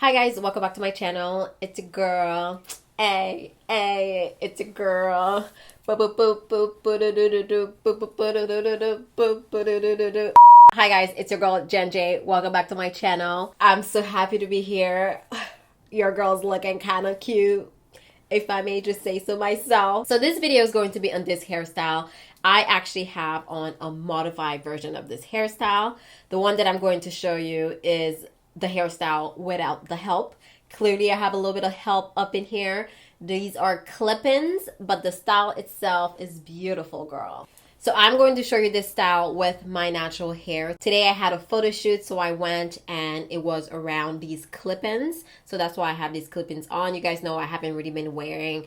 Hi guys, welcome back to my channel. It's a girl. It's a girl. Hi guys, it's your girl Jen J. Welcome back to my channel. I'm so happy to be here. Your girl's looking kind of cute, if I may just say so myself. So this video is going to be on this hairstyle. I actually have on a modified version of this hairstyle. The one that I'm going to show you is the hairstyle without the help. Clearly I have a little bit of help up in here. These are clip-ins, but the style itself is beautiful, girl. So I'm going to show you this style with my natural hair. Today I had a photo shoot, so I went and it was around these clip-ins. So that's why I have these clip-ins on. You guys know I haven't really been wearing,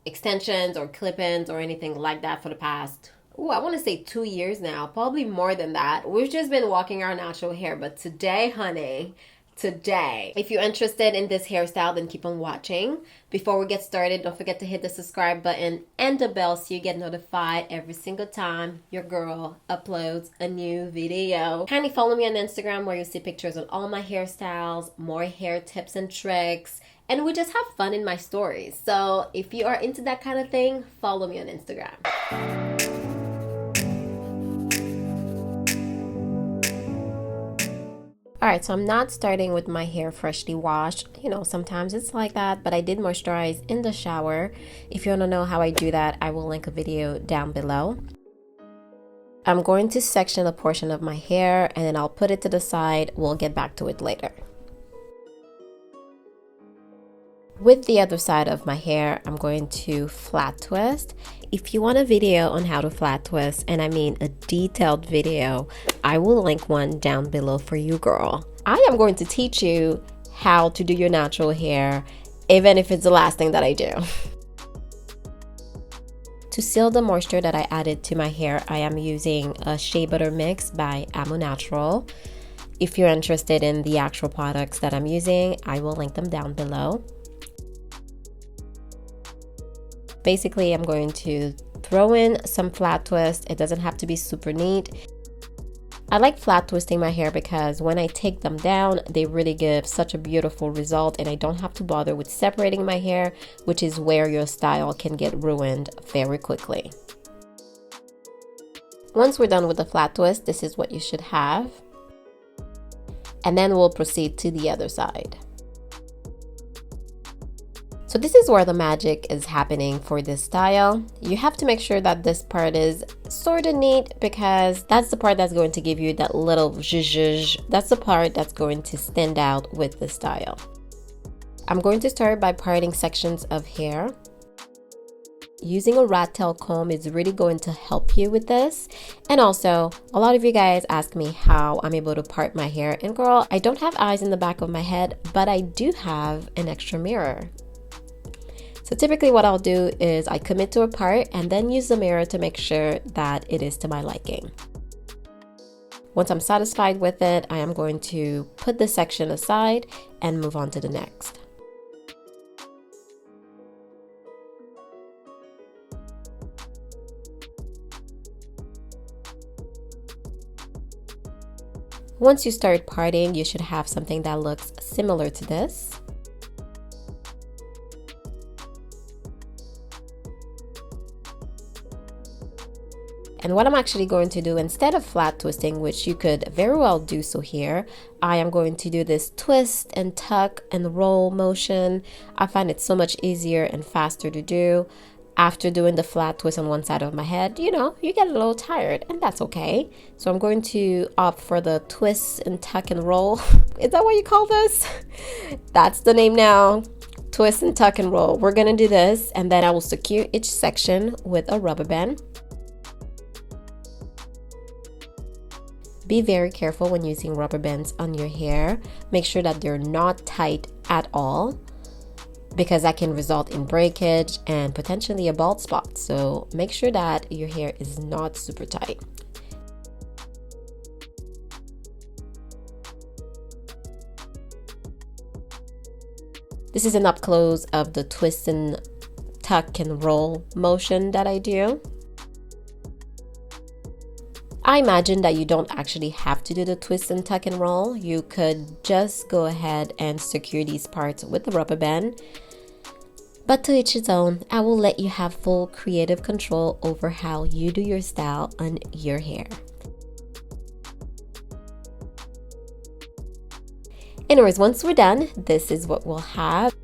extensions or clip-ins or anything like that for the past, I want to say 2 years now, probably more than that. We've just been walking our natural hair, but today, honey, if you're interested in this hairstyle, then keep on watching. Before we get started, don't forget to hit the subscribe button and the bell so you get notified every single time your girl uploads a new video. Kindly follow me on Instagram where you'll see pictures on all my hairstyles, more hair tips and tricks, and we just have fun in my stories. So if you are into that kind of thing, follow me on Instagram. Alright, so I'm not starting with my hair freshly washed. Sometimes it's like that, but I did moisturize in the shower. If you want to know how I do that, I will link a video down below. I'm going to section a portion of my hair and then I'll put it to the side. We'll get back to it later. With the other side of my hair, I'm going to flat twist. If you want a video on how to flat twist, and I mean a detailed video, I will link one down below for you, girl. I am going to teach you how to do your natural hair, even if it's the last thing that I do. To seal the moisture that I added to my hair, I am using a shea butter mix by Amo Natural. If you're interested in the actual products that I'm using, I will link them down below. Basically, I'm going to throw in some flat twist. It doesn't have to be super neat. I like flat twisting my hair because when I take them down, they really give such a beautiful result and I don't have to bother with separating my hair, which is where your style can get ruined very quickly. Once we're done with the flat twist, this is what you should have. And then we'll proceed to the other side. So this is where the magic is happening for this style. You have to make sure that this part is sort of neat because that's the part that's going to give you that little zhuzh. That's the part that's going to stand out with the style. I'm going to start by parting sections of hair. Using a rat tail comb is really going to help you with this. And also, a lot of you guys ask me how I'm able to part my hair. And girl, I don't have eyes in the back of my head, but I do have an extra mirror. So typically what I'll do is I commit to a part and then use the mirror to make sure that it is to my liking. Once I'm satisfied with it, I am going to put this section aside and move on to the next. Once you start parting, you should have something that looks similar to this. And what I'm actually going to do, instead of flat twisting, which you could very well do so here, I am going to do this twist and tuck and roll motion. I find it so much easier and faster to do. After doing the flat twist on one side of my head, you get a little tired, and that's okay. So I'm going to opt for the twist and tuck and roll. Is that what you call this? That's the name now. Twist and tuck and roll. We're going to do this, and then I will secure each section with a rubber band. Be very careful when using rubber bands on your hair. Make sure that they're not tight at all because that can result in breakage and potentially a bald spot. So make sure that your hair is not super tight. This is an up close of the twist and tuck and roll motion that I do. I imagine that you don't actually have to do the twist and tuck and roll. You could just go ahead and secure these parts with the rubber band. But to each his own, I will let you have full creative control over how you do your style on your hair. Anyways, once we're done, this is what we'll have.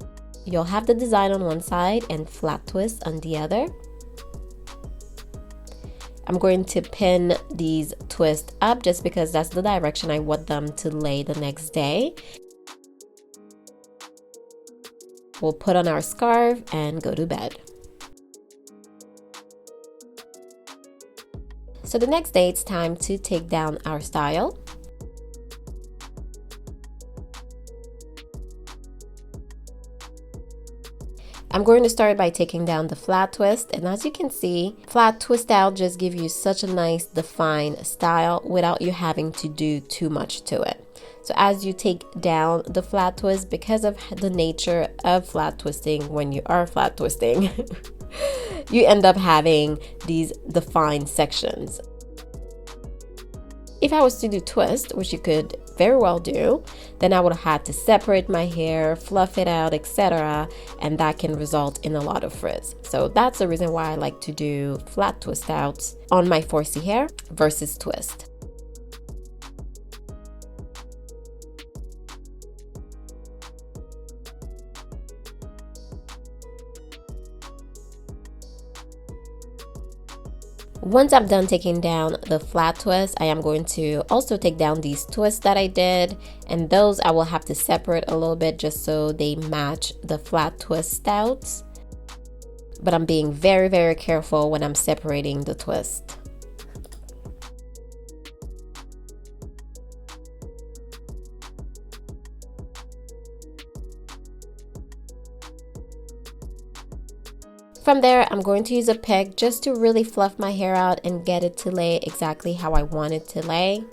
You'll have the design on one side and flat twist on the other. I'm going to pin these twists up just because that's the direction I want them to lay the next day. We'll put on our scarf and go to bed. So the next day, it's time to take down our style. I'm going to start by taking down the flat twist, and as you can see, flat twist out just gives you such a nice defined style without you having to do too much to it. So as you take down the flat twist, because of the nature of flat twisting, when you are flat twisting, you end up having these defined sections. If I was to do twist, which you could very well do, then I would have had to separate my hair, fluff it out, etc., and that can result in a lot of frizz. So that's the reason why I like to do flat twist outs on my 4C hair versus twist. Once I'm done taking down the flat twist, I am going to also take down these twists that I did, and those I will have to separate a little bit just so they match the flat twist outs. But I'm being very, very careful when I'm separating the twist. From there, I'm going to use a pick just to really fluff my hair out and get it to lay exactly how I want it to lay.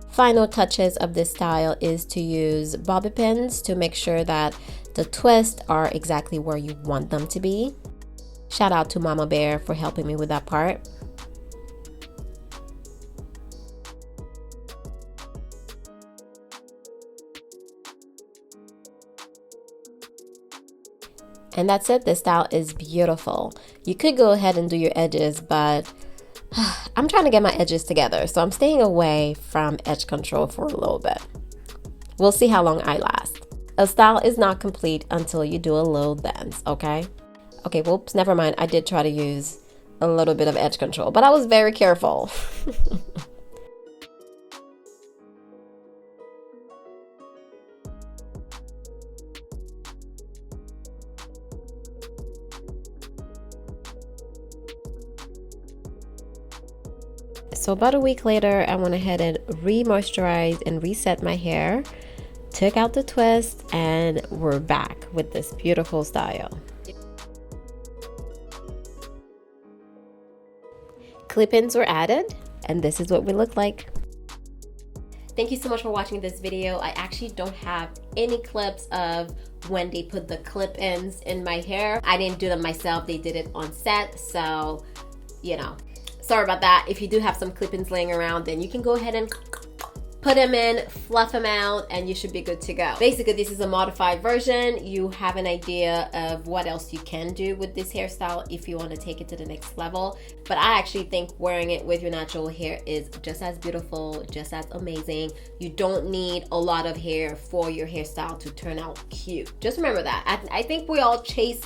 Final touches of this style is to use bobby pins to make sure that the twists are exactly where you want them to be. Shout out to Mama Bear for helping me with that part. And that's it. This style is beautiful. You could go ahead and do your edges, but I'm trying to get my edges together, so I'm staying away from edge control for a little bit. We'll see how long I last. A style is not complete until you do a little dance, okay? Okay, whoops, never mind. I did try to use a little bit of edge control, but I was very careful. So about a week later, I went ahead and re-moisturized and reset my hair, took out the twist, and we're back with this beautiful style. Clip-ins were added, and this is what we look like. Thank you so much for watching this video. I actually don't have any clips of when they put the clip-ins in my hair. I didn't do them myself. They did it on set, so, you know. Sorry about that. If you do have some clip-ins laying around, then you can go ahead and put them in, fluff them out, and you should be good to go. Basically, this is a modified version. You have an idea of what else you can do with this hairstyle if you want to take it to the next level. But I actually think wearing it with your natural hair is just as beautiful, just as amazing. You don't need a lot of hair for your hairstyle to turn out cute. Just remember that. I think we all chase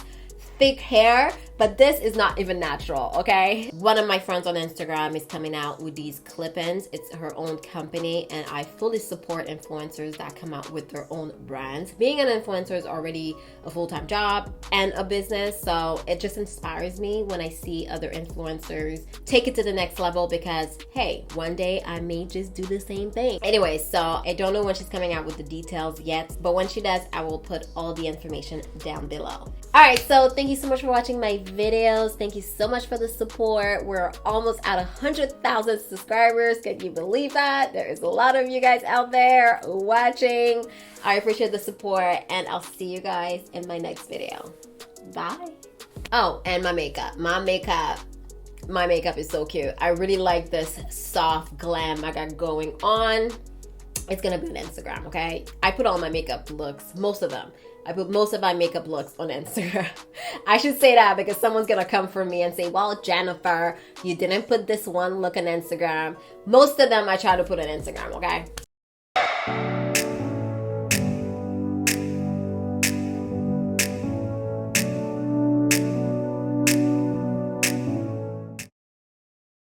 thick hair, but this is not even natural, okay? One of my friends on Instagram is coming out with these clip-ins. It's her own company, and I fully support influencers that come out with their own brands. Being an influencer is already a full-time job and a business, so it just inspires me when I see other influencers take it to the next level because, hey, one day I may just do the same thing. Anyway, so I don't know when she's coming out with the details yet, but when she does, I will put all the information down below. All right, so thank you so much for watching my videos. Thank you so much for the support. We're almost at 100,000 subscribers. Can you believe that? There is a lot of you guys out there watching. I appreciate the support, and I'll see you guys in my next video. Bye. Oh, and my makeup. My makeup is so cute. I really like this soft glam I got going on. It's gonna be on Instagram, okay? I put all my makeup looks, most of them. I put most of my makeup looks on Instagram. I should say that because someone's gonna come for me and say, well, Jennifer, you didn't put this one look on Instagram. Most of them I try to put on Instagram, okay?